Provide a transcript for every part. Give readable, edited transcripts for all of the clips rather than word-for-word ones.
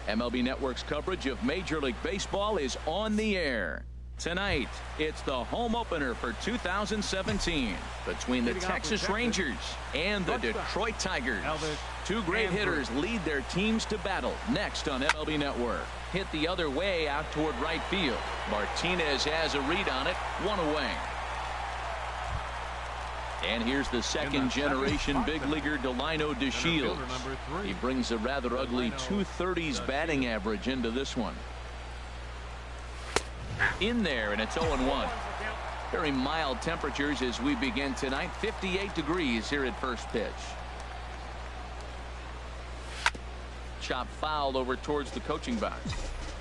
MLB Network's coverage of Major League Baseball is on the air. Tonight, it's the home opener for 2017 between the Texas Rangers and the Detroit Tigers. Two great hitters lead their teams to battle next on MLB Network. Hit the other way out toward right field. Martinez has a read on it, one away. And here's the second generation big leaguer Delino DeShields. He brings a rather ugly 230s batting average into this one. In there, and it's 0-1. Very mild temperatures as we begin tonight. 58 degrees here at first pitch. Chop fouled over towards the coaching box.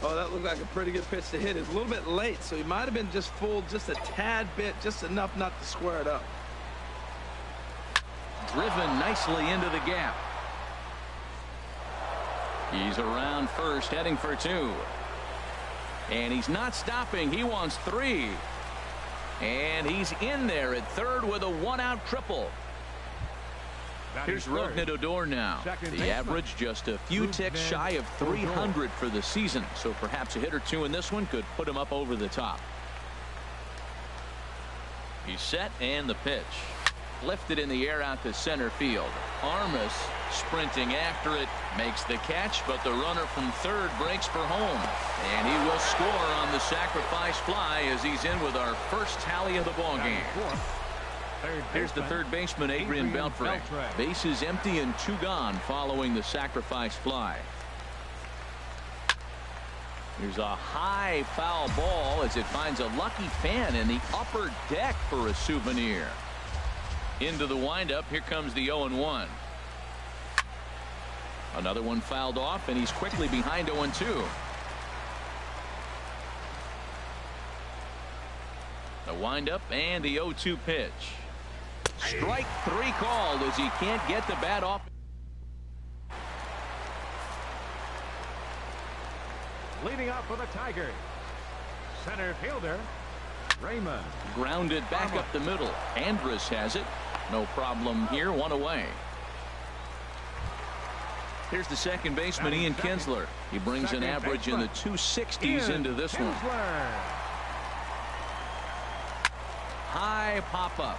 Oh, that looked like a pretty good pitch to hit. It's a little bit late, so he might have been just fooled just a tad bit, just enough not to square it up. Driven nicely into the gap. He's around first, heading for two. And he's not stopping. He wants three. And he's in there at third with a one-out triple. Here's Rougned Odor now. The average just a few ticks shy of 300 for the season. So perhaps a hit or two in this one could put him up over the top. He's set, and the pitch. Lifted in the air out to center field. Armas sprinting after it, makes the catch, but the runner from third breaks for home. And he will score on the sacrifice fly as he's in with our first tally of the ballgame. Here's the third baseman, Adrian Beltre. Bases empty and two gone following the sacrifice fly. Here's a high foul ball as it finds a lucky fan in the upper deck for a souvenir. Into the windup. Here comes the 0-1. Another one fouled off, and he's quickly behind 0-2. The windup and the 0-2 pitch. Strike three called as he can't get the bat off. Leading off for the Tigers, center fielder Raymond. Grounded back up the middle. Andrus has it. No problem here. One away. Here's the second baseman, Ian Kinsler. He brings an average in the 260s into this one. High pop-up.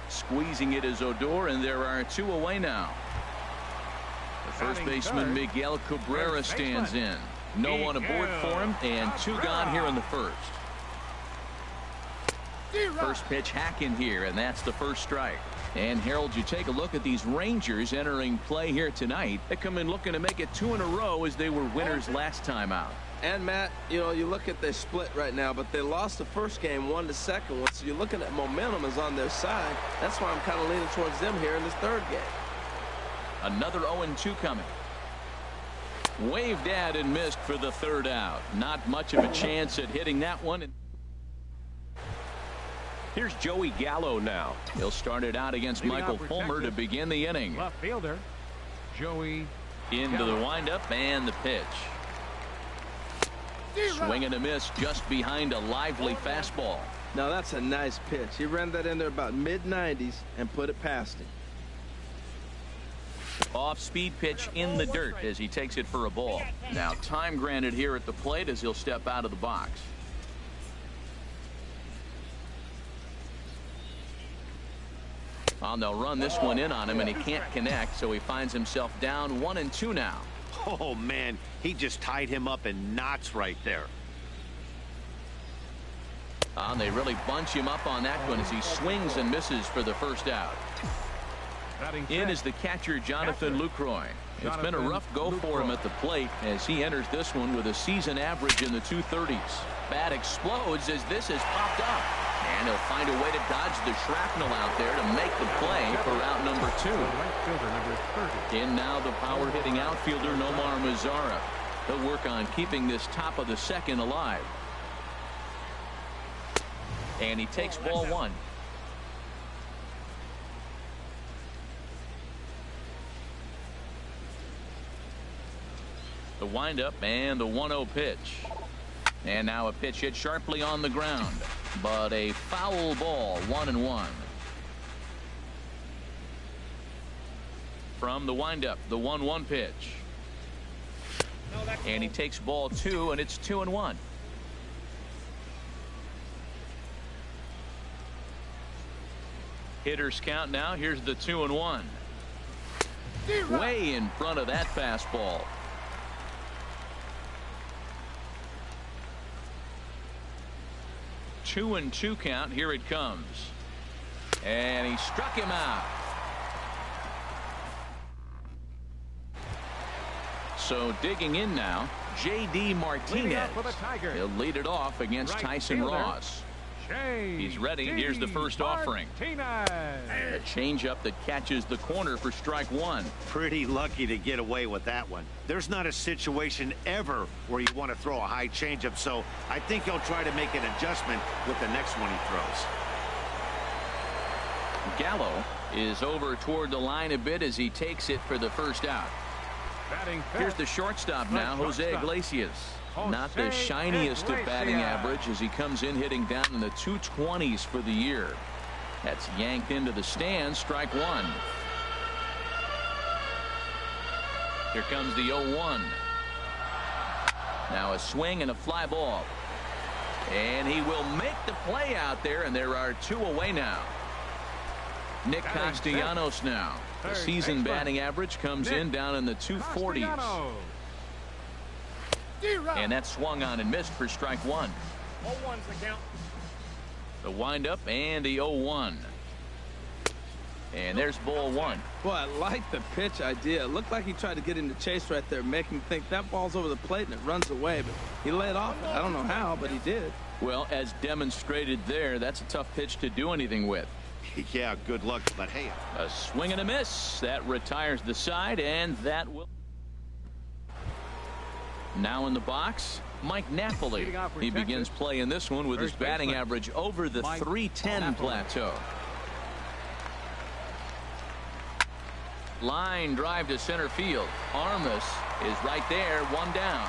Squeezing it is Odor, and there are two away now. The first baseman, Miguel Cabrera, stands in. No one aboard for him, and two gone here in the first. First pitch hack in here, and that's the first strike. And Harold, you take a look at these Rangers entering play here tonight. They come in looking to make it two in a row as they were winners last time out. And Matt, you know, you look at their split right now, but they lost the first game, won the second one. So you're looking at momentum is on their side. That's why I'm kind of leaning towards them here in this third game. Another 0-2 coming. Waved at and missed for the third out. Not much of a chance at hitting that one. Here's Joey Gallo now. He'll start it out against Michael Fulmer to begin the inning. Left fielder Joey into the windup and the pitch. Swing and a miss just behind a lively fastball. Now that's a nice pitch. He ran that in there about mid-90s and put it past him. Off-speed pitch in the dirt as he takes it for a ball. Now time granted here at the plate as he'll step out of the box. They'll run this one in on him, and he can't connect, so he finds himself down 1-2 now. Oh, man, he just tied him up in knots right there. They really bunch him up on that one as he swings and misses for the first out. In is the catcher, Jonathan Lucroy. It's been a rough go for him at the plate as he enters this one with a season average in the 230s. Bat explodes as this has popped up. And he'll find a way to dodge the shrapnel out there to make the play for out number 2. In now the power-hitting outfielder, Nomar Mazara. He'll work on keeping this top of the second alive. And he takes ball one. The windup and the 1-0 pitch. And now a pitch hit sharply on the ground. But a foul ball, 1-1. From the windup, the 1-1 pitch. And he takes ball 2, and it's 2-1. Hitters count now. Here's the 2-1. Way in front of that fastball. Two and 2 count. Here it comes. And he struck him out. So digging in now, J.D. Martinez. He'll lead it off against Tyson Ross. He's ready. Here's the first offering. A changeup that catches the corner for strike 1. Pretty lucky to get away with that one. There's not a situation ever where you want to throw a high changeup, so I think he'll try to make an adjustment with the next one he throws. Gallo is over toward the line a bit as he takes it for the first out. Here's the shortstop now, Jose Iglesias. Not the shiniest of batting average as he comes in hitting down in the 220s for the year. That's yanked into the stands. Strike 1. Here comes the 0-1. Now a swing and a fly ball. And he will make the play out there, and there are 2 away now. Nick Castellanos now. The season batting average comes in down in the 240s. And that swung on and missed for strike 1. 0-1's the count. The windup and the 0-1. And there's ball 1. Boy, I like the pitch idea. It looked like he tried to get into chase right there, make him think that ball's over the plate and it runs away. But he laid off it. I don't know how, but he did. Well, as demonstrated there, that's a tough pitch to do anything with. Yeah, good luck, but hey. A swing and a miss. That retires the side, and that will. Now in the box, Mike Napoli. He begins play in this one with his batting average over the 310 plateau. Line drive to center field. Armas is right there, 1 down.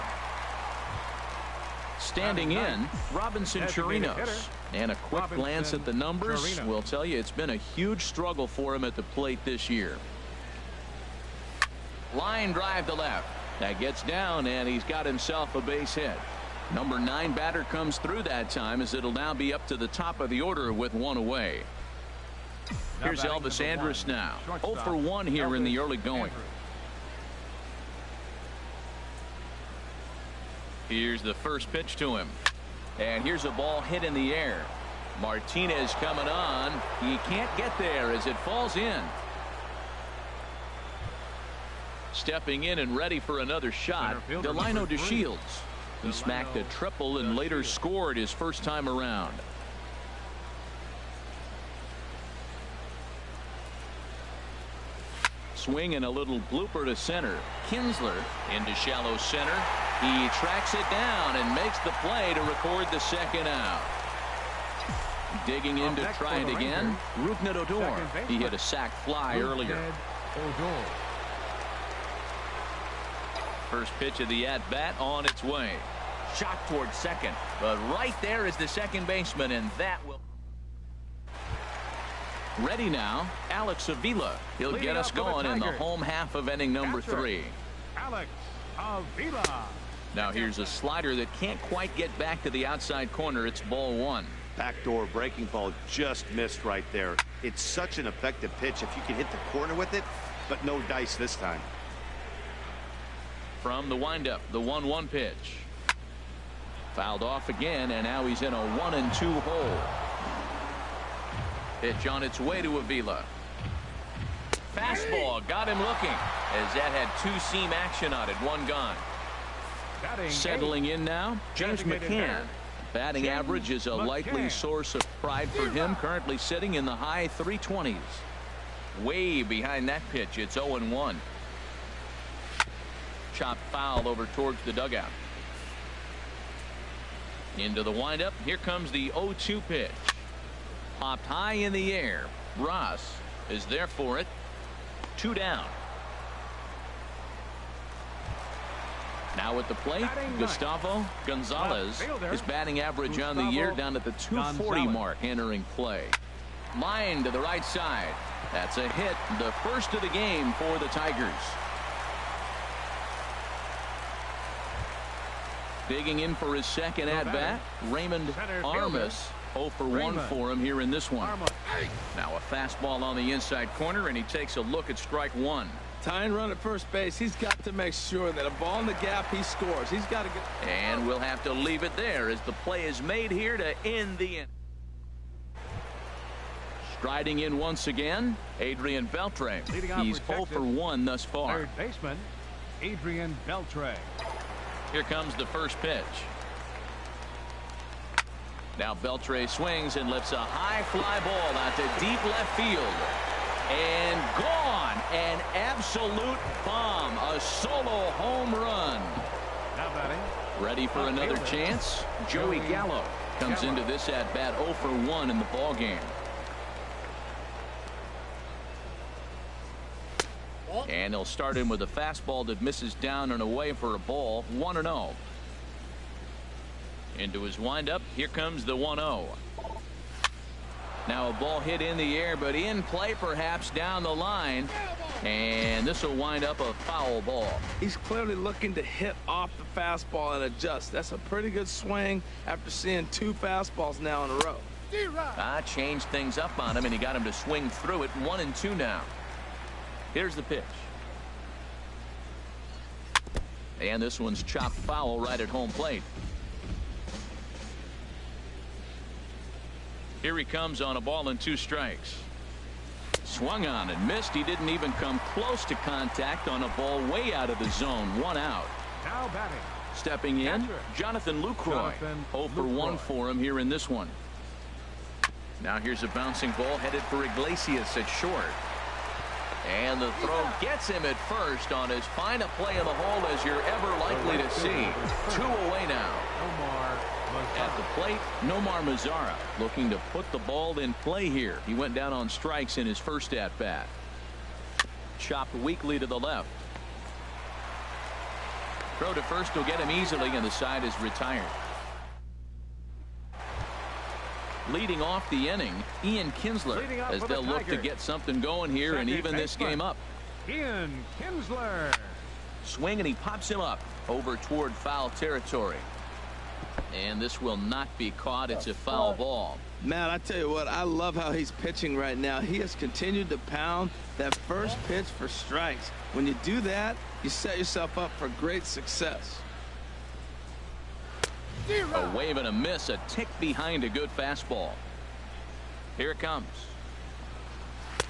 Standing in, Robinson Chirinos. And a quick glance at the numbers will tell you it's been a huge struggle for him at the plate this year. Line drive to left. That gets down, and he's got himself a base hit. Number 9 batter comes through that time, as it'll now be up to the top of the order with 1 away. Here's Elvis Andrus now. 0 for 1 here in the early going. Here's the first pitch to him. And here's a ball hit in the air. Martinez coming on. He can't get there as it falls in. Stepping in and ready for another shot, Delino DeShields. He smacked a triple and later scored his first time around. Swing and a little blooper to center. Kinsler into shallow center. He tracks it down and makes the play to record the second out. Digging in to try it again, Rougned Odor. He hit a sac fly earlier. First pitch of the at-bat on its way. Shot towards second, but right there is the second baseman, and that will. Ready now, Alex Avila. He'll get us going in the home half of inning number 3. Alex Avila. Now here's a slider that can't quite get back to the outside corner. It's ball 1. Backdoor breaking ball just missed right there. It's such an effective pitch if you can hit the corner with it, but no dice this time. From the windup, the 1-1 pitch. Fouled off again, and now he's in a 1-2 hole. Pitch on its way to Avila. Fastball got him looking, as that had 2-seam action on it. 1 gone. Settling in now, James McCann. Batting average is a likely source of pride for him, currently sitting in the high 320s. Way behind that pitch, it's 0-1. Chopped foul over towards the dugout. Into the windup. Here comes the 0-2 pitch. Popped high in the air. Ross is there for it. 2 down. Now at the plate, Gustavo Gonzalez. His batting average on the year down at the 240 mark entering play. Line to the right side. That's a hit, the first of the game for the Tigers. Digging in for his second at-bat, Raymond Armas. 0 for 1 for him here in this one. Now a fastball on the inside corner, and he takes a look at strike one. Tying run at first base. He's got to make sure that a ball in the gap, he scores. He's got to get. And we'll have to leave it there as the play is made here to end the inning. Striding in once again, Adrian Beltre. He's 0 for 1 thus far. Third baseman, Adrian Beltre. Here comes the first pitch. Now Beltre swings and lifts a high fly ball out to deep left field. And gone. An absolute bomb. A solo home run. Now batting. Ready for another chance? Joey Gallo comes into this at bat 0 for 1 in the ball game. And he'll start him with a fastball that misses down and away for a ball. 1-0. Into his windup. Here comes the 1-0. Now a ball hit in the air, but in play perhaps down the line. And this will wind up a foul ball. He's clearly looking to hit off the fastball and adjust. That's a pretty good swing after seeing 2 fastballs now in a row. Changed things up on him, and he got him to swing through it. 1-2 now. Here's the pitch. And this one's chopped foul right at home plate. Here he comes on a ball and 2 strikes. Swung on and missed. He didn't even come close to contact on a ball way out of the zone. 1 out. Now batting. Stepping in, Jonathan Lucroy. 0 for 1 for him here in this one. Now here's a bouncing ball headed for Iglesias at short. And the throw gets him at first on as fine a play in the hole as you're ever likely to see. 2 away now. At the plate, Nomar Mazara looking to put the ball in play here. He went down on strikes in his first at-bat. Chopped weakly to the left. Throw to first will get him easily, and the side is retired. Leading off the inning, Ian Kinsler, as they'll look to get something going here and even this game up. Ian Kinsler. Swing, and he pops him up over toward foul territory. And this will not be caught. It's a foul ball. Matt, I tell you what, I love how he's pitching right now. He has continued to pound that first pitch for strikes. When you do that, you set yourself up for great success. A wave and a miss, a tick behind a good fastball. Here it comes.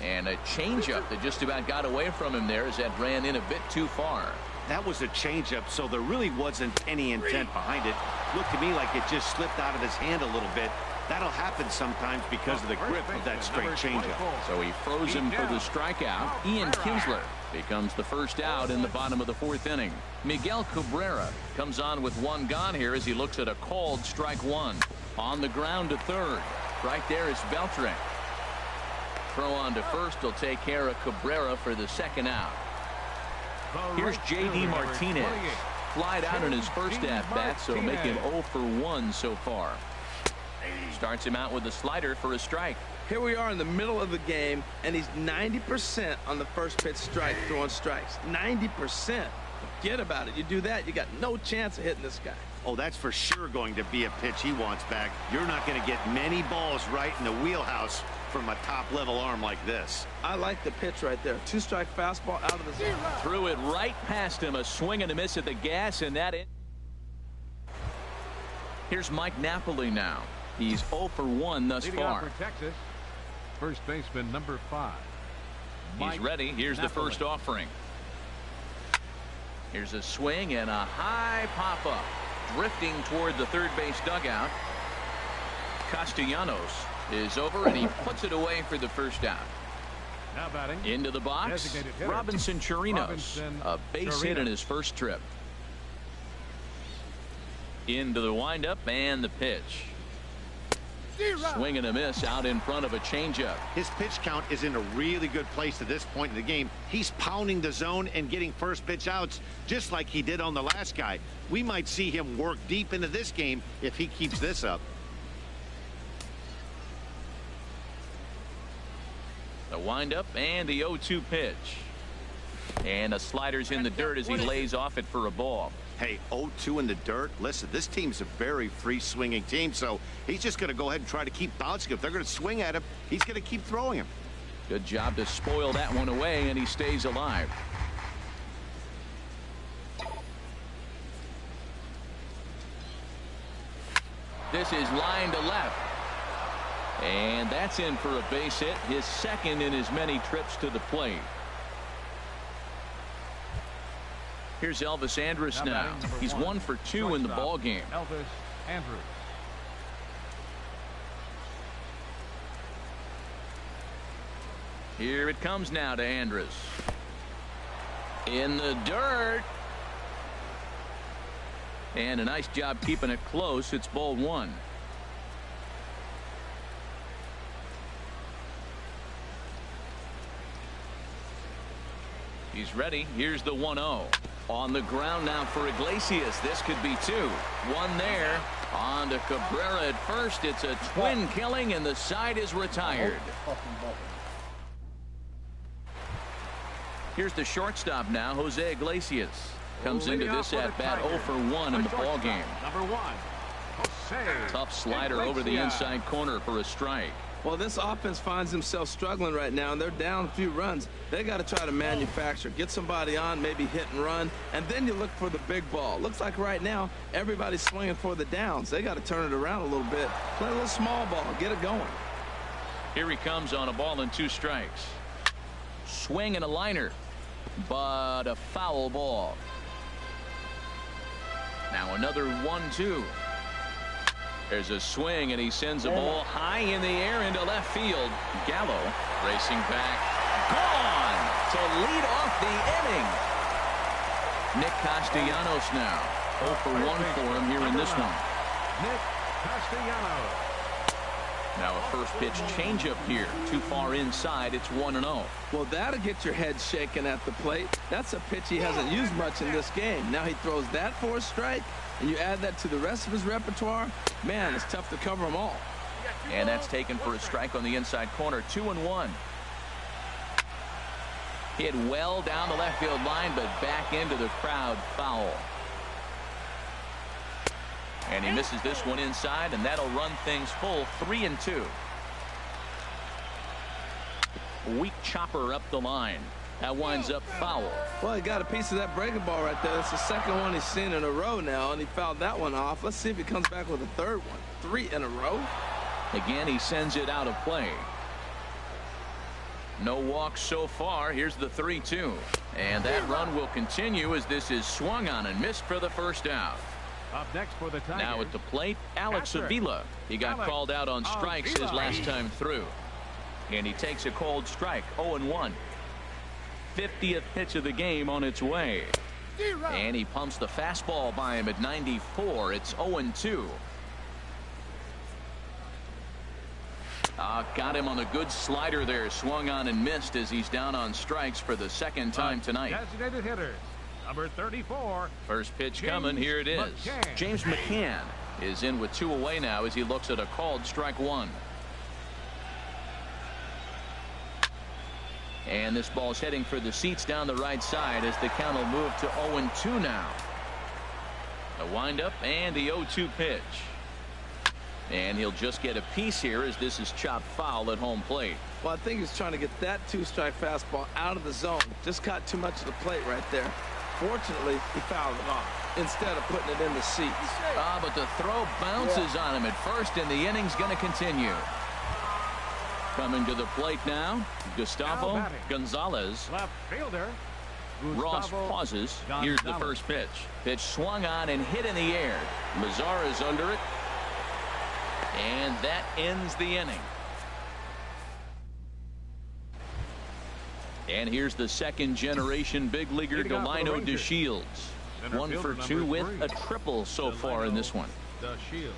And a changeup that just about got away from him there as that ran in a bit too far. That was a changeup, so there really wasn't any intent behind it. Looked to me like it just slipped out of his hand a little bit. That'll happen sometimes because of the grip of that straight changeup. So he froze him for the strikeout. Ian Kinsler becomes the first out in the bottom of the 4th inning. Miguel Cabrera comes on with 1 gone here as he looks at a called strike 1. On the ground to third. Right there is Beltre. Throw on to first will take care of Cabrera for the 2nd out. Here's J.D. Martinez. Flied out in his first at-bat, so making 0 for 1 so far. Starts him out with a slider for a strike. Here we are in the middle of the game, and he's 90% on the first pitch strike throwing strikes. 90%. Forget about it. You do that, you got no chance of hitting this guy. Oh, that's for sure going to be a pitch he wants back. You're not going to get many balls right in the wheelhouse from a top-level arm like this. I like the pitch right there. 2-strike fastball out of the zone. Threw it right past him. A swing and a miss at the gas, and that it. Here's Mike Napoli now. He's 0 for 1 thus far. For Texas, first baseman number 5. He's ready. Here's the first offering. Here's a swing and a high pop-up. Drifting toward the third base dugout. Castellanos is over, and he puts it away for the first out. Now batting. Into the box, Robinson Chirinos. A base hit in his first trip. Into the windup and the pitch. Swing and a miss out in front of a changeup. His pitch count is in a really good place at this point in the game. He's pounding the zone and getting first pitch outs just like he did on the last guy. We might see him work deep into this game if he keeps this up. The windup and the 0-2 pitch. And a slider's in the dirt as he lays off it for a ball. Hey, 0-2 in the dirt. Listen, this team's a very free-swinging team, so he's just going to go ahead and try to keep bouncing. If they're going to swing at him, he's going to keep throwing him. Good job to spoil that one away, and he stays alive. This is line to left. And that's in for a base hit, his second in as many trips to the plate. Here's Elvis Andrus now. He's 1 for 2 in the ball game. Elvis Andrus. Here it comes now to Andrus. In the dirt. And a nice job keeping it close. It's ball 1. He's ready. Here's the 1-0. On the ground now for Iglesias. This could be 2. 1 there. On to Cabrera at first. It's a twin killing, and the side is retired. Here's the shortstop now, Jose Iglesias. Comes into this at bat 0 for 1 in the ball game. Number 1, Jose Tough slider over the inside corner for a strike. Well, this offense finds themselves struggling right now, and they're down a few runs. They got to try to manufacture, get somebody on, maybe hit and run, and then you look for the big ball. Looks like right now everybody's swinging for the downs. They got to turn it around a little bit, play a little small ball, get it going. Here he comes on a ball and 2 strikes. Swing and a liner, but a foul ball. Now another 1-2. There's a swing, and he sends a ball high in the air into left field. Gallo racing back. Gone to lead off the inning. Nick Castellanos now. 0 for 1 for him here in this one. Nick Castellanos. Now a first pitch changeup here. Too far inside. It's 1-0. Well, that'll get your head shaken at the plate. That's a pitch he hasn't used much in this game. Now he throws that for a strike, and you add that to the rest of his repertoire. Man, it's tough to cover them all. And that's taken for a strike on the inside corner. 2-1. Hit well down the left field line, but back into the crowd. Foul. And he misses this one inside, and that'll run things full. 3-2. Weak chopper up the line. That winds up foul. Well, he got a piece of that breaking ball right there. It's the second one he's seen in a row now, and he fouled that one off. Let's see if he comes back with a third one. 3 in a row. Again, he sends it out of play. No walks so far. Here's the 3-2. And that run will continue as this is swung on and missed for the first out. Up next for the Tigers. Now at the plate, Alex Avila. He got called out on strikes his last time through. And he takes a cold strike. 0-1. 50th pitch of the game on its way. And he pumps the fastball by him at 94. It's 0-2. Got him on a good slider there. Swung on and missed as he's down on strikes for the second time tonight. Designated hitters. Number 34. First pitch coming. Here it is. McCann. James McCann is in with 2 away now as he looks at a called strike 1. And this ball's heading for the seats down the right side as the count will move to 0-2 now. A windup and the 0-2 pitch. And he'll just get a piece here as this is chopped foul at home plate. Well, I think he's trying to get that 2-strike fastball out of the zone. Just caught too much of the plate right there. Fortunately, he fouled it off instead of putting it in the seats. But the throw bounces on him at first, and the inning's going to continue. Coming to the plate now, Gustavo Gonzalez. Left fielder. Ross pauses. Here's the first pitch. Pitch swung on and hit in the air. Mazar is under it. And that ends the inning. And here's the second generation big leaguer Delino DeShields. 1 for 2 with a triple so far in this one. DeShields.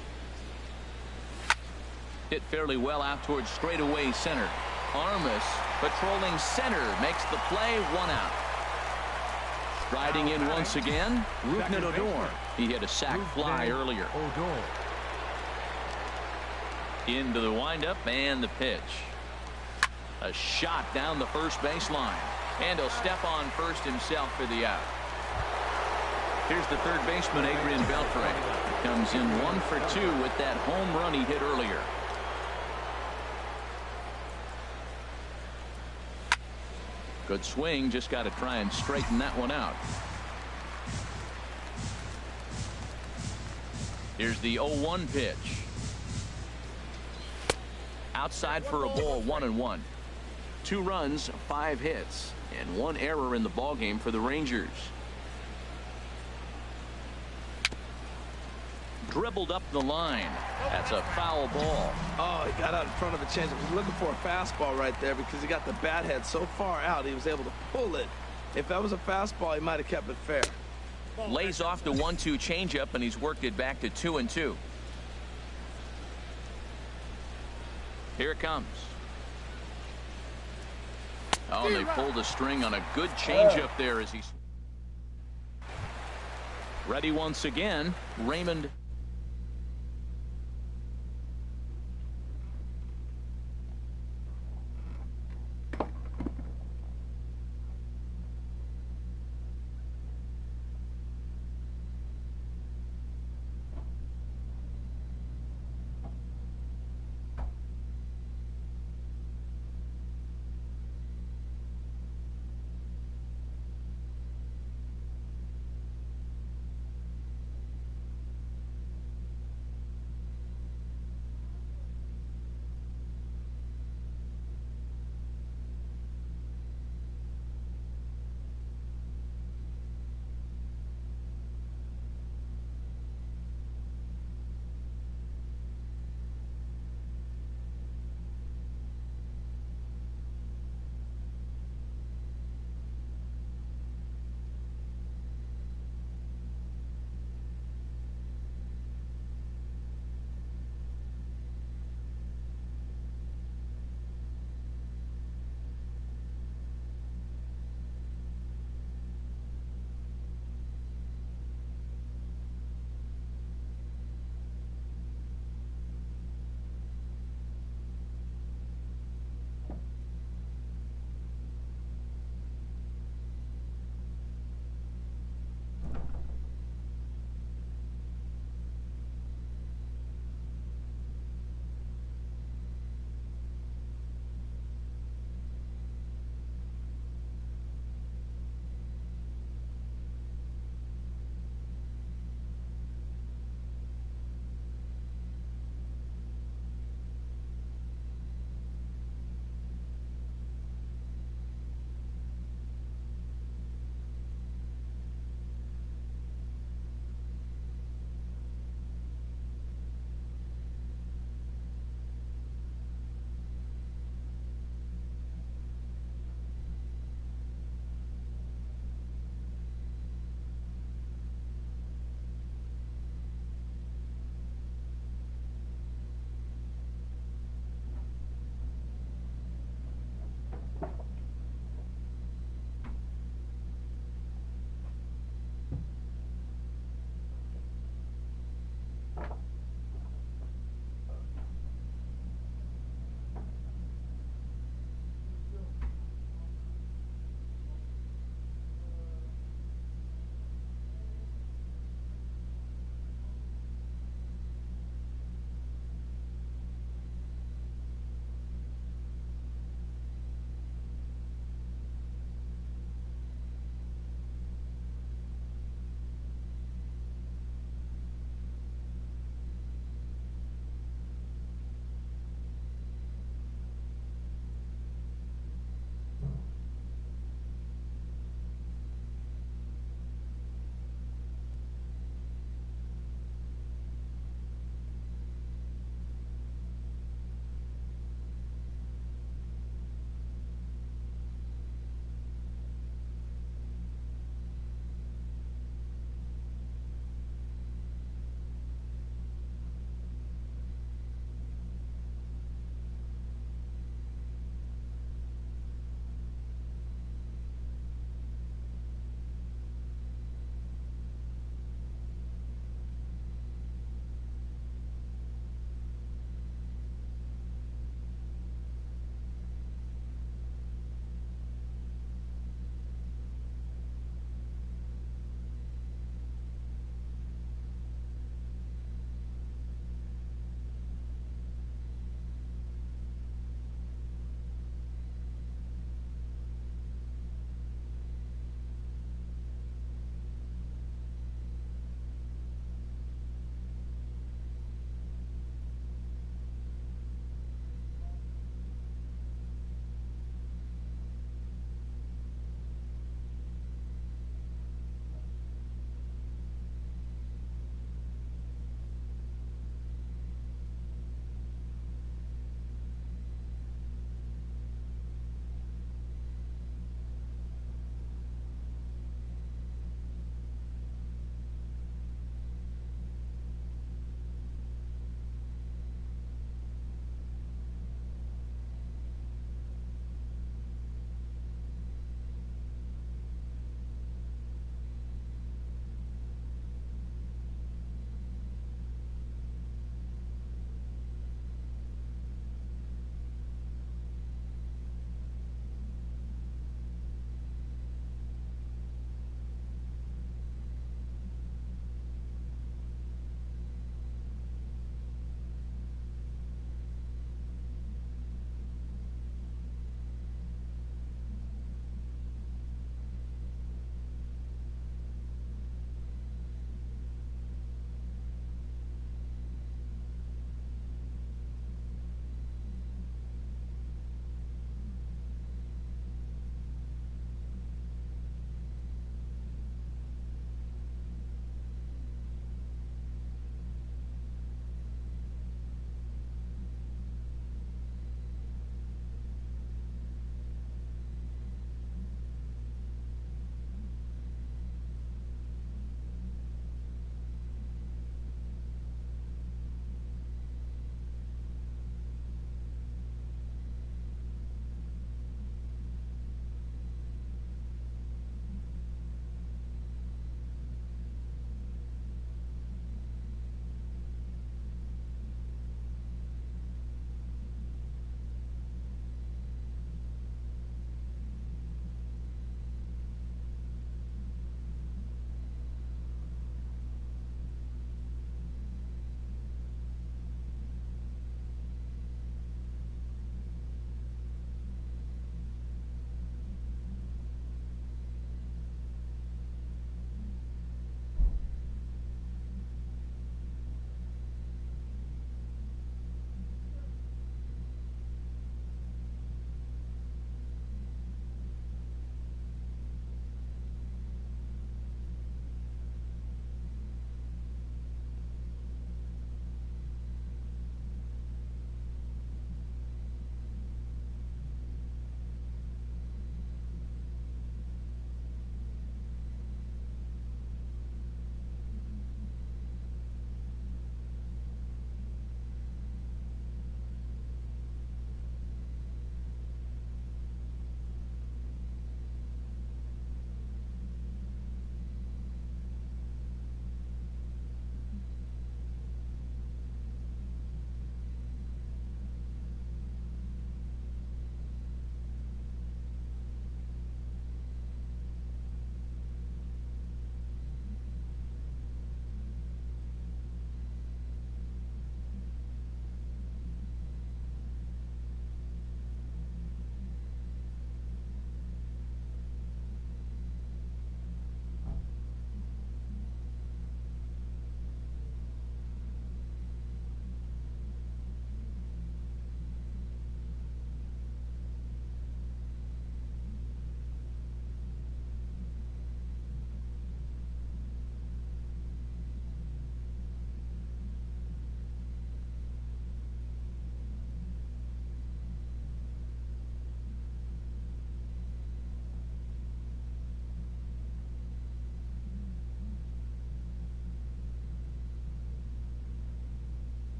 Hit fairly well out towards straightaway center. Armas patrolling center makes the play. 1 out. Striding in once again, Rougned Odor. He hit a sac fly earlier. Into the windup and the pitch. A shot down the first baseline. And he'll step on first himself for the out. Here's the third baseman, Adrian Beltre. Comes in 1 for 2 with that home run he hit earlier. Good swing. Just got to try and straighten that one out. Here's the 0-1 pitch. Outside for a ball, 1-1. 2 runs, 5 hits, and 1 error in the ballgame for the Rangers. Dribbled up the line. That's a foul ball. Oh, he got out in front of the changeup. He was looking for a fastball right there because he got the bat head so far out he was able to pull it. If that was a fastball, he might have kept it fair. Lays off the 1-2 changeup, and he's worked it back to 2-2. Here it comes. Oh, and they pulled a string on a good changeup there as he's ready once again. Raymond.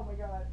Oh my God.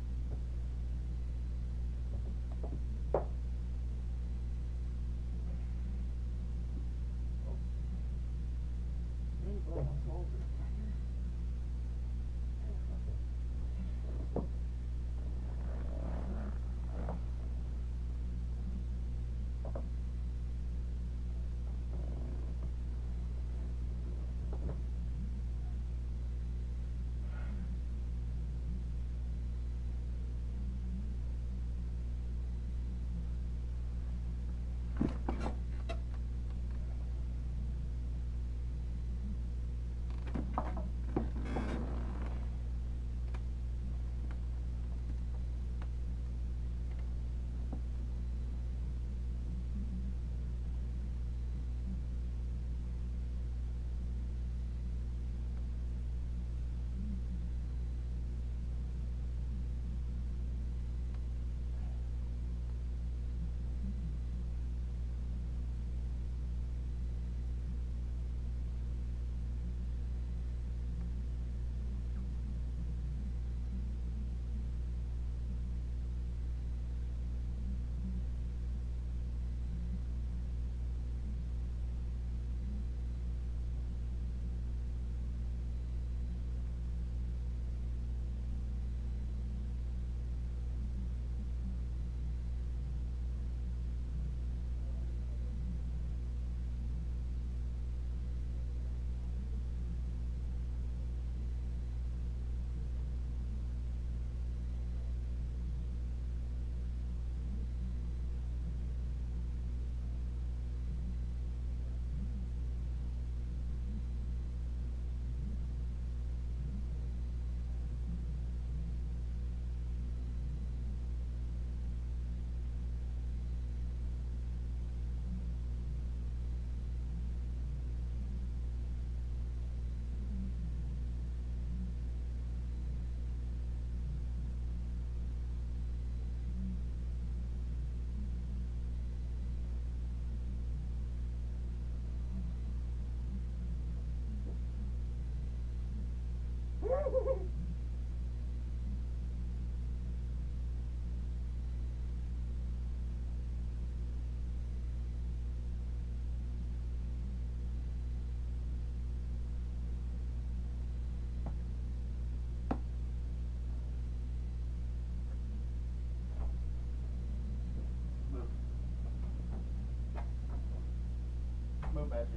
Move, Patrick.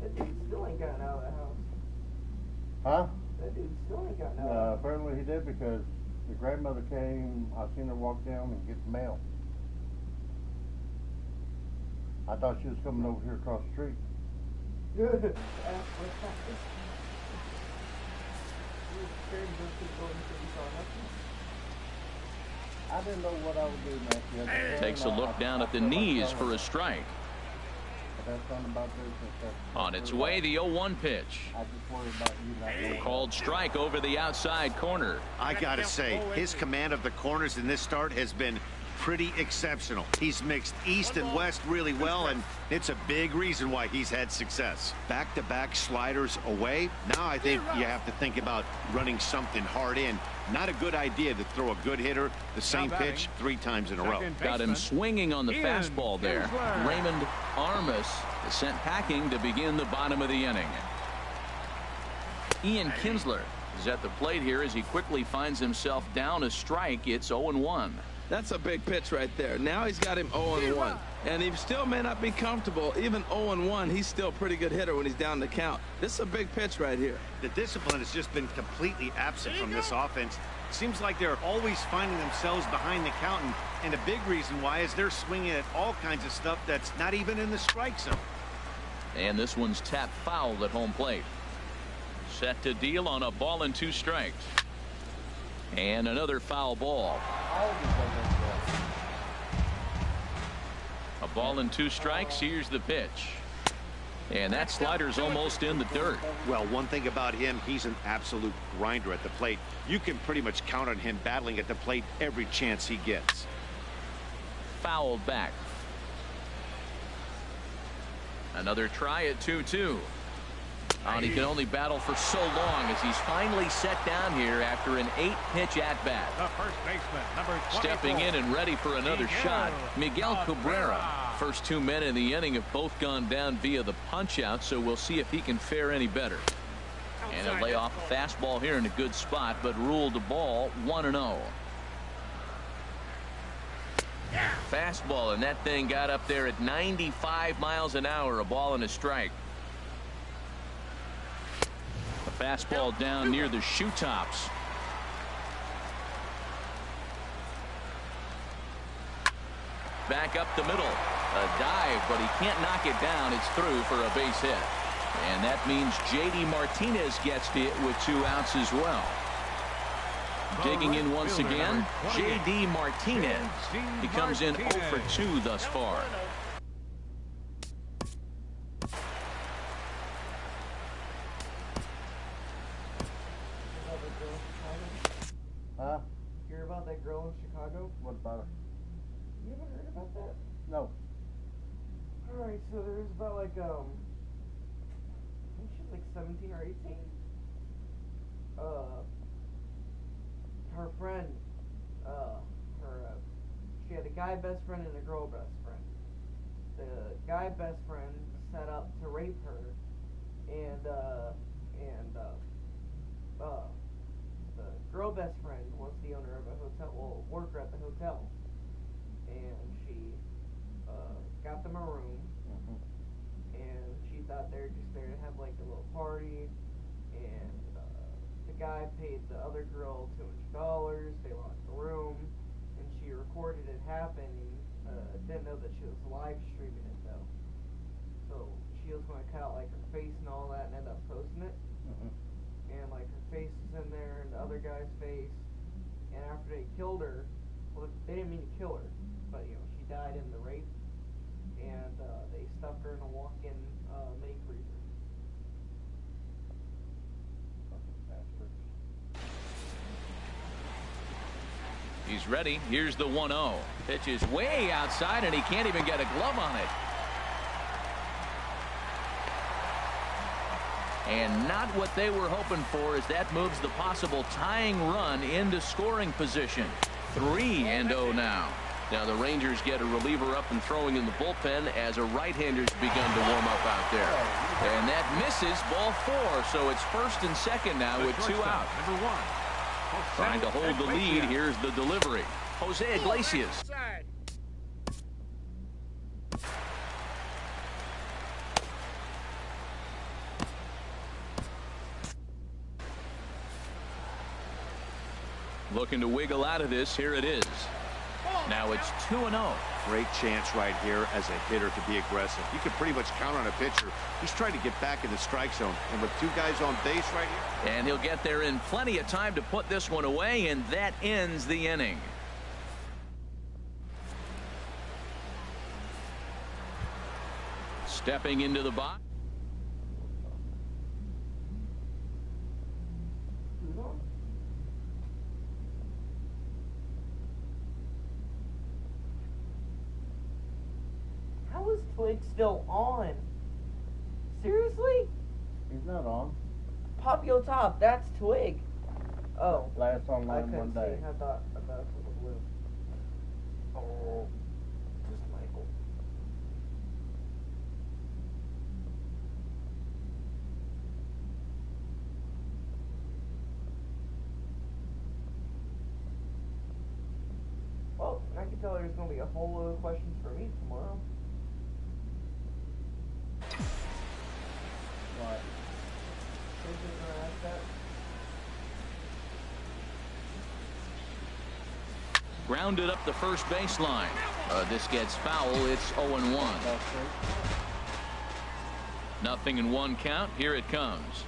That dude still ain't gotten out of the house. Huh? That dude still ain't gotten out. Apparently he did, because the grandmother came. I seen her walk down and get the mail. I thought she was coming over here across the street. Good. I didn't know what I would do, Matthew. Takes a look down at the knees for a strike. On its way, the 0-1 pitch. I just worry about you not. Called strike over the outside corner. I gotta say, his command of the corners in this start has been pretty exceptional. He's mixed east and west really well, and it's a big reason why he's had success. Back-to-back sliders away. Now I think you have to think about running something hard in. Not a good idea to throw a good hitter the same pitch 3 times in a row. Got him swinging on the fastball there. Raymond Armas is sent packing to begin the bottom of the inning. Ian Kinsler is at the plate here as he quickly finds himself down a strike. It's 0-1. That's a big pitch right there. Now he's got him 0-1. And he still may not be comfortable. Even 0-1, he's still a pretty good hitter when he's down the count. This is a big pitch right here. The discipline has just been completely absent from this offense. Seems like they're always finding themselves behind the count. And a big reason why is they're swinging at all kinds of stuff that's not even in the strike zone. And this one's tapped foul at home plate. Set to deal on a ball and 2 strikes. And another foul ball. A ball and 2 strikes. Here's the pitch. And that slider's almost in the dirt. Well, one thing about him, he's an absolute grinder at the plate. You can pretty much count on him battling at the plate every chance he gets. Fouled back. Another try at 2-2. And he can only battle for so long as he's finally set down here after an 8-pitch at-bat. The first baseman, number 24. Stepping in and ready for another shot, Miguel Cabrera. First 2 men in the inning have both gone down via the punch-out, so we'll see if he can fare any better. And he'll lay off a fastball here in a good spot, but ruled the ball 1-0. Fastball, and that thing got up there at 95 miles an hour, a ball and a strike. A fastball down near the shoe tops. Back up the middle. A dive, but he can't knock it down. It's through for a base hit. And that means J.D. Martinez gets hit with 2 outs as well. Digging in once again, J.D. Martinez. He comes in 0 for 2 thus far. Huh? Hear about that girl in Chicago? What about her? You haven't heard about that? No. Alright, so there's about like, I think she's like 17 or 18. Her friend, she had a guy best friend and a girl best friend. The guy best friend set up to rape her, and the girl best friend was the owner of a hotel, well, worker at the hotel, and she got them a room, and she thought they were just there to have like a little party, and the guy paid the other girl $200. They locked the room, and she recorded it happening. Didn't know that she was live streaming it though, so she was going to cut out like her face and all that, and end up posting it. And like her face is in there, and the other guy's face. And after they killed her, well, they didn't mean to kill her, but you know, she died in the rape, and they stuffed her in a walk-in mini freezer. He's ready. Here's the 1-0. Pitch is way outside, and he can't even get a glove on it. And not what they were hoping for, as that moves the possible tying run into scoring position. 3-0 now. Now the Rangers get a reliever up and throwing in the bullpen as a right-hander's begun to warm up out there. And that misses, ball 4. So it's first and second now with 2 out. Number 1. Trying to hold the lead. Here's the delivery. Jose Iglesias. Looking to wiggle out of this. Here it is. Now it's 2-0. Great chance right here as a hitter to be aggressive. You can pretty much count on a pitcher. He's trying to get back in the strike zone. And with 2 guys on base right here. And he'll get there in plenty of time to put this one away, and that ends the inning. Stepping into the box. How is Twig still on? Seriously? He's not on. Pop Yo Top, that's Twig. Oh. Last online I couldn't one day. see. I thought it was blue. Oh. Just Michael. Well, I can tell there's going to be a whole load of questions for me tomorrow. What? Who's gonna ask that? Grounded up the first baseline. This gets foul. It's 0-1. Nothing in 1 count. Here it comes.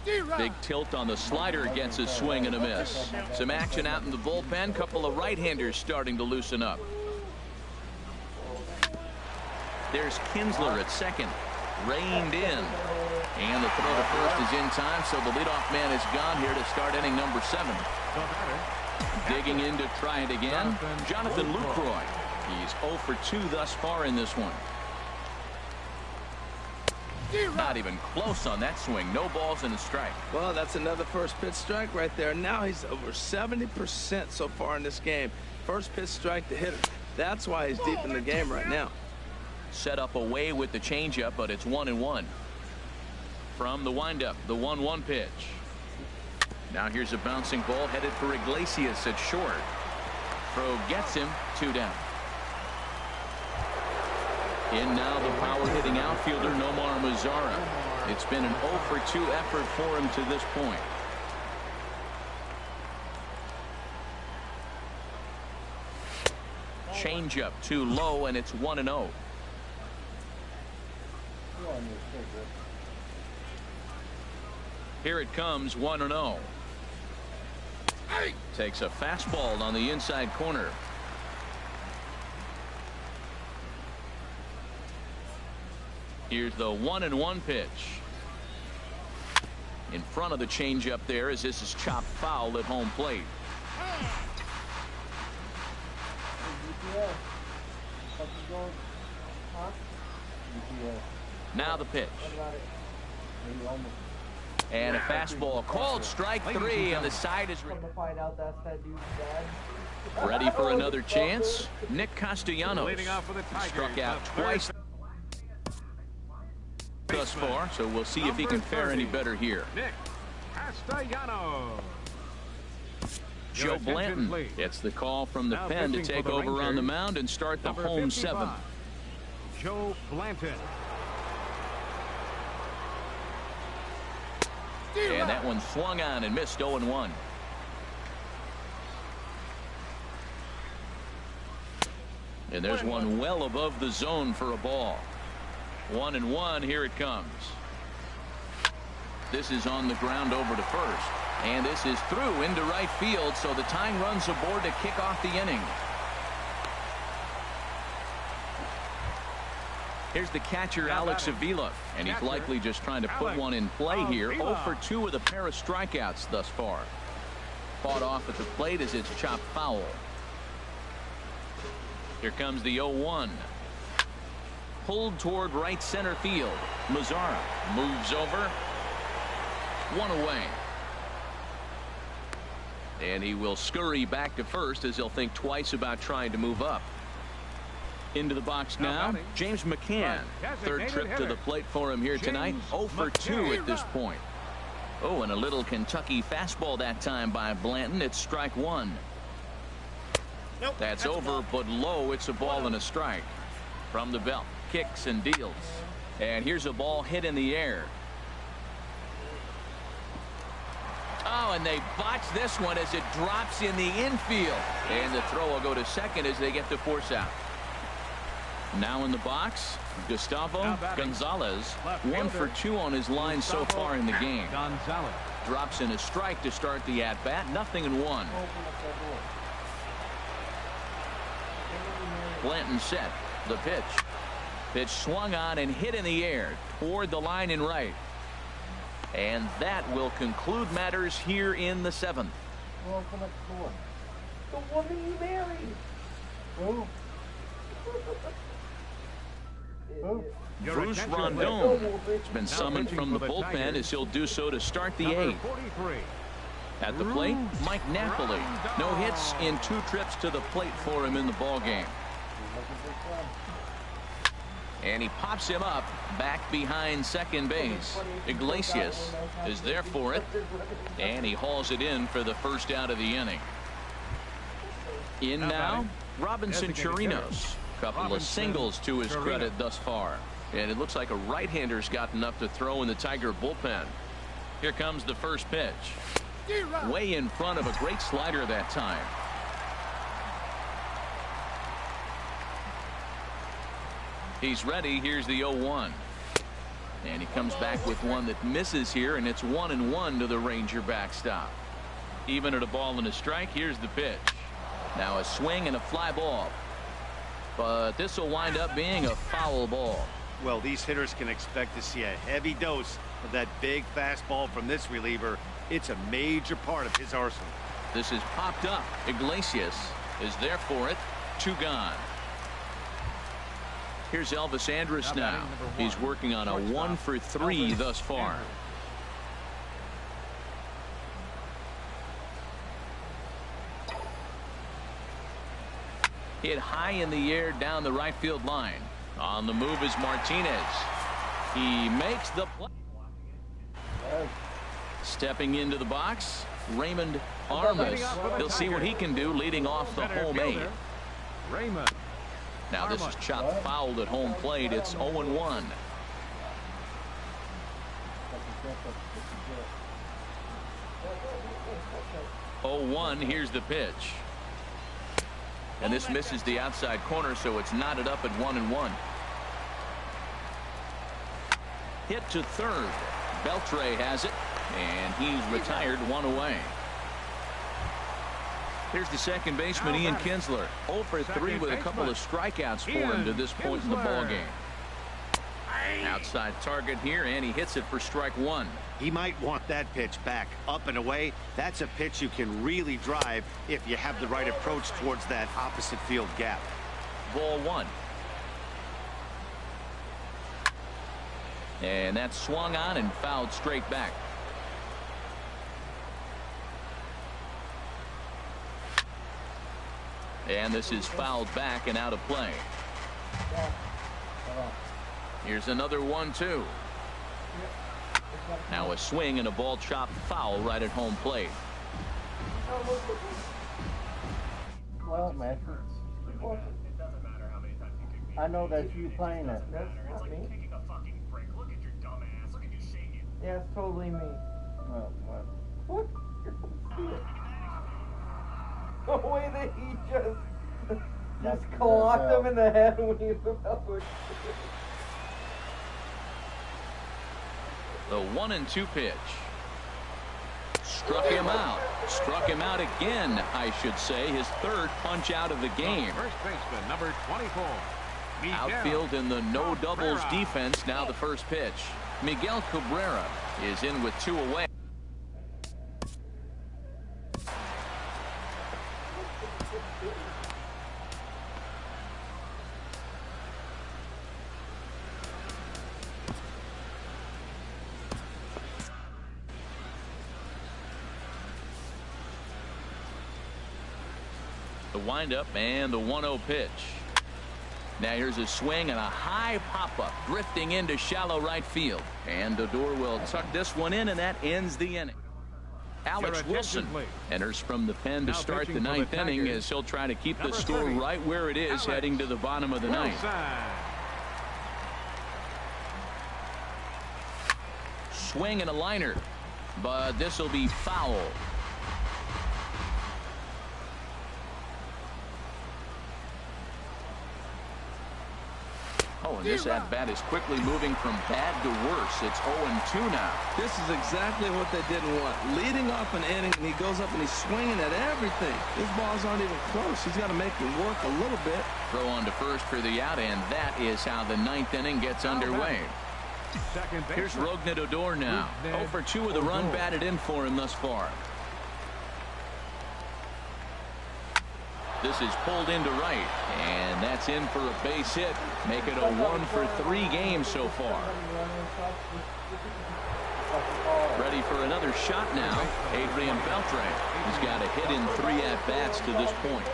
Big tilt on the slider, gets a swing and a miss. Some action out in the bullpen. Couple of right-handers starting to loosen up. There's Kinsler at second. Reined in. And the throw to first is in time, so the leadoff man is gone here to start inning number 7. Digging in to try it again, Jonathan Lucroy. He's 0 for 2 thus far in this one. Not even close on that swing. No balls and a strike. Well, that's another first pitch strike right there. Now he's over 70% so far in this game. First pitch strike to hitter. That's why he's deep in the game right now. Set up away with the changeup, but it's 1-1. From the windup, the 1-1 pitch. Now here's a bouncing ball headed for Iglesias at short. Throw gets him, 2 down. In now the power hitting outfielder Nomar Mazara. It's been an 0 for 2 effort for him to this point. Changeup too low, and it's 1-0. Here it comes, 1-0. Takes a fastball on the inside corner. Here's the 1-1 pitch. In front of the changeup there, as this is chopped foul at home plate. Now the pitch. And a fastball called strike 3, and the side is ready for another chance. Nick Castellanos struck out twice thus far, so we'll see if he can fare any better here. Nick Castellanos. Joe Blanton gets the call from the pen to take over on the mound and start the home 7th. Joe Blanton. And that one swung on and missed, 0-1. And there's one well above the zone for a ball. 1-1. Here it comes. This is on the ground over to first. And this is through into right field, so the tying runs aboard to kick off the inning. Here's the catcher, Alex Avila, and he's likely just trying to put one in play here. 0 for 2 with a pair of strikeouts thus far. Fought off at the plate as it's chopped foul. Here comes the 0-1. Pulled toward right center field. Mazara moves over. 1 away. And he will scurry back to first as he'll think twice about trying to move up. Into the box now, James McCann. Third trip to the plate for him here tonight. 0 for 2 at this point. Oh, and a little Kentucky fastball that time by Blanton. It's strike 1. That's over, but low. It's a ball and a strike. From the belt, kicks and deals. And here's a ball hit in the air. Oh, and they botch this one as it drops in the infield. And the throw will go to second as they get the force out. Now in the box, Gustavo Gonzalez. 1 for 2 on his line so far in the game. Gonzalez Drops in a strike to start the at-bat. 0-1. Blanton set. The pitch. Pitch swung on and hit in the air toward the line in right. And that will conclude matters here in the 7th. The woman you married. Who? Bruce Rondon has been summoned from the bullpen as he'll do so to start the 8th. At the plate, Mike Napoli. No hits in 2 trips to the plate for him in the ballgame. And he pops him up back behind second base. Iglesias is there for it. And he hauls it in for the first out of the inning. In now, Robinson Chirinos. Couple of singles to his credit thus far. And it looks like a right-hander's got enough to throw in the Tiger bullpen. Here comes the first pitch. Way in front of a great slider that time. He's ready. Here's the 0-1. And he comes back with one that misses here, and it's 1-1 to the Ranger backstop. Even at a ball and a strike, here's the pitch. Now a swing and a fly ball. But this will wind up being a foul ball. Well, these hitters can expect to see a heavy dose of that big fastball from this reliever. It's a major part of his arsenal. This is popped up. Iglesias is there for it. 2 gone. Here's Elvis Andrus now. He's working on a 1 for 3 thus far. Hit high in the air down the right field line. On the move is Martinez. He makes the play. Stepping into the box, Raymond Armas. He'll see what he can do leading off the home 8. Raymond. Now this is chopped fouled at home plate. It's 0-1. Here's the pitch. And this misses the outside corner, so it's knotted up at 1-1. Hit to third. Beltre has it, and he's retired 1 away. Here's the second baseman, Ian Kinsler. 0 for 3 with a couple of strikeouts for him to this point in the ballgame. Outside target here, and he hits it for strike 1. He might want that pitch back up and away. That's a pitch you can really drive if you have the right approach towards that opposite field gap. Ball 1. And that's swung on and fouled straight back. And this is fouled back and out of play. Here's another 1-2. Now a swing and a ball chopped foul right at home plate. Well, Master, I know that's you playing it. That's not me. Yeah, it's totally me. Well, What? The way that he just clocked him in the head when he was about to. The 1-2 pitch. Struck him out. Struck him out again, I should say. His third punch out of the game. First baseman, number 24. Miguel Outfield in the no doubles defense. Now the first pitch. Miguel Cabrera is in with 2 away. The windup and the 1-0 pitch. Now here's a swing and a high pop-up drifting into shallow right field. And Odor will tuck this one in, and that ends the inning. Alex Wilson enters from the pen to start the 9th inning as he'll try to keep the score right where it is heading to the bottom of the 9th. Swing and a liner, but this will be foul. Oh, and this at-bat is quickly moving from bad to worse. It's 0-2 now. This is exactly what they didn't want. Leading off an inning, and he goes up and he's swinging at everything. His balls aren't even close. He's got to make him work a little bit. Throw on to first for the out, and that is how the 9th inning gets underway. Here's Rougned Odor now. 0 for 2 with a run batted in for him thus far. This is pulled into right, and that's in for a base hit. Make it a 1 for 3 game so far. Ready for another shot now. Adrian Beltre. He's got a hit in 3 at-bats to this point.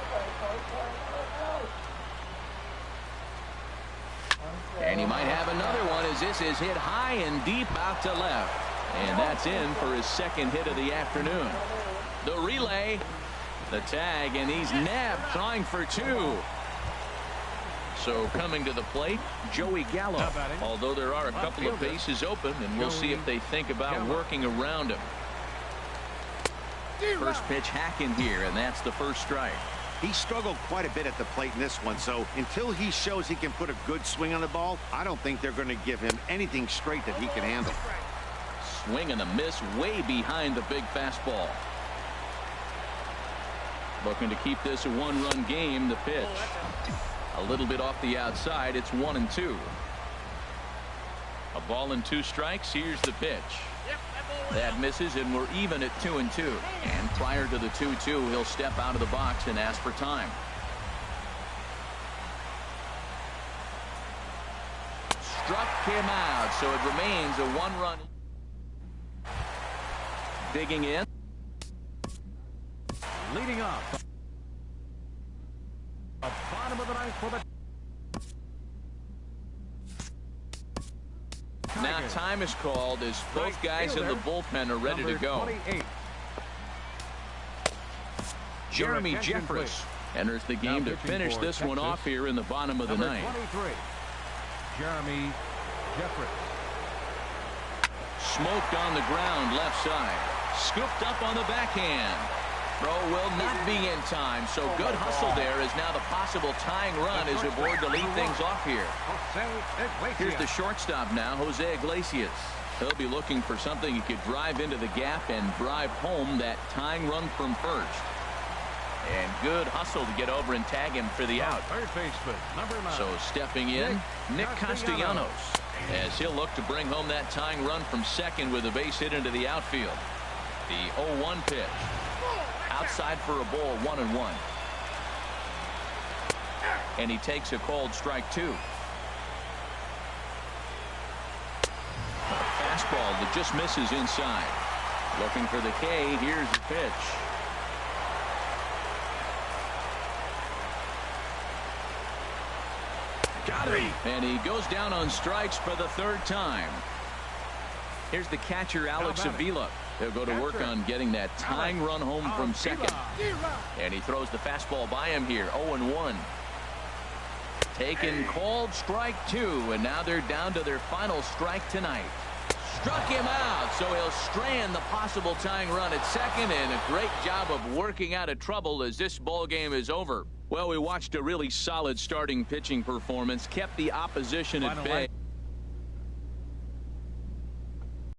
And he might have another one as this is hit high and deep out to left. And that's in for his 2nd hit of the afternoon. The relay. The tag, and he's nabbed, trying for 2. So coming to the plate, Joey Gallo. Although there are a couple of bases open, and we'll see if they think about working around him. First pitch hack in here, and that's the first strike. He struggled quite a bit at the plate in this one, so until he shows he can put a good swing on the ball, I don't think they're going to give him anything straight that he can handle. Swing and a miss way behind the big fastball. Looking to keep this a 1-run game. The pitch a little bit off the outside. It's 1-2. A ball and 2 strikes. Here's the pitch. That misses, and we're even at 2-2. And prior to the 2-2, he'll step out of the box and ask for time. Struck him out, so it remains a 1-run. Digging in. Leading up. The bottom of the ninth for the Now time is called as both guys in the bullpen are ready to go. 28. Jeremy Jeffress enters the game to finish this one off here in the bottom of the ninth. 23. Jeremy Jeffress. Smoked on the ground left side. Scooped up on the backhand. Throw will not be in time, so good hustle there as now the possible tying run is aboard to lead things off here. Here's the shortstop now, Jose Iglesias. He'll be looking for something he could drive into the gap and drive home that tying run from first. And good hustle to get over and tag him for the out. Third baseman, number 9. So stepping in, Nick Castellanos, as he'll look to bring home that tying run from second with a base hit into the outfield. The 0-1 pitch. Outside for a ball, 1-1. And he takes a called strike 2. Fastball that just misses inside. Looking for the K. Here's the pitch. Got him. And he goes down on strikes for the 3rd time. Here's the catcher, Alex Avila. He'll go to work on getting that tying run home from second. And he throws the fastball by him here. 0-1. Taken, called strike 2. And now they're down to their final strike tonight. Struck him out, so he'll strand the possible tying run at second. And a great job of working out of trouble as this ball game is over. Well, we watched a really solid starting pitching performance. Kept the opposition at bay.